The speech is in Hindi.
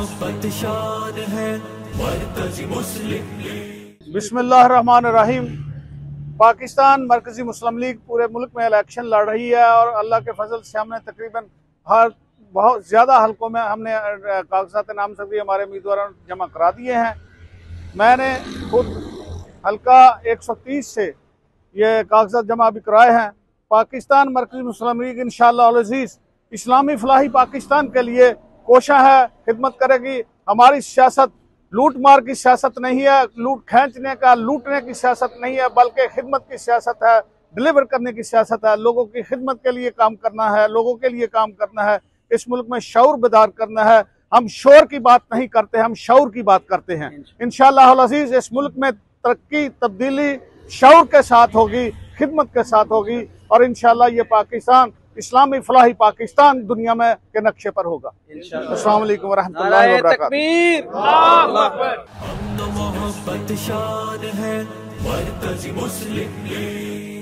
मोहब्बत शान है मरकज़ी मुस्लिम लीग। बिस्मिल्लाहिर्रहमानिर्रहीम। पाकिस्तान मरकज़ी मुस्लिम लीग पूरे मुल्क में इलेक्शन लड़ रही है और अल्लाह के फजल से हमने तकरीबन बहुत ज़्यादा हलकों में हमने कागजात नामजदगी हमारे उम्मीदवारों जमा करा दिए हैं। मैंने खुद हल्का 130 से ये कागजात जमा भी कराए हैं। पाकिस्तान मरकज़ी मुस्लिम लीग इंशाअल्लाह अल अज़ीज़ इस्लामी फलाही पाकिस्तान के लिए कोशा है, खिदमत करेगी। हमारी सियासत लूट मार की सियासत नहीं है, लूट खींचने का लूटने की सियासत नहीं है, बल्कि खिदमत की सियासत है, डिलीवर करने की सियासत है। लोगों की खिदमत के लिए काम करना है, लोगों के लिए काम करना है, इस मुल्क में शऊर बेदार करना है। हम शोर की बात नहीं करते, हम शऊर की बात करते हैं। इंशाअल्लाह अल अज़ीज़ इस मुल्क में तरक्की तब्दीली शऊर के साथ होगी, खिदमत के साथ होगी और इंशाअल्लाह ये पाकिस्तान इस्लामी फलाही पाकिस्तान दुनिया में के नक्शे पर होगा। अस्सलाम वालेकुम वरहमतुल्लाहि वबरकातुहू। मोहब्बत शान है मरकज़ी मुस्लिम लीग।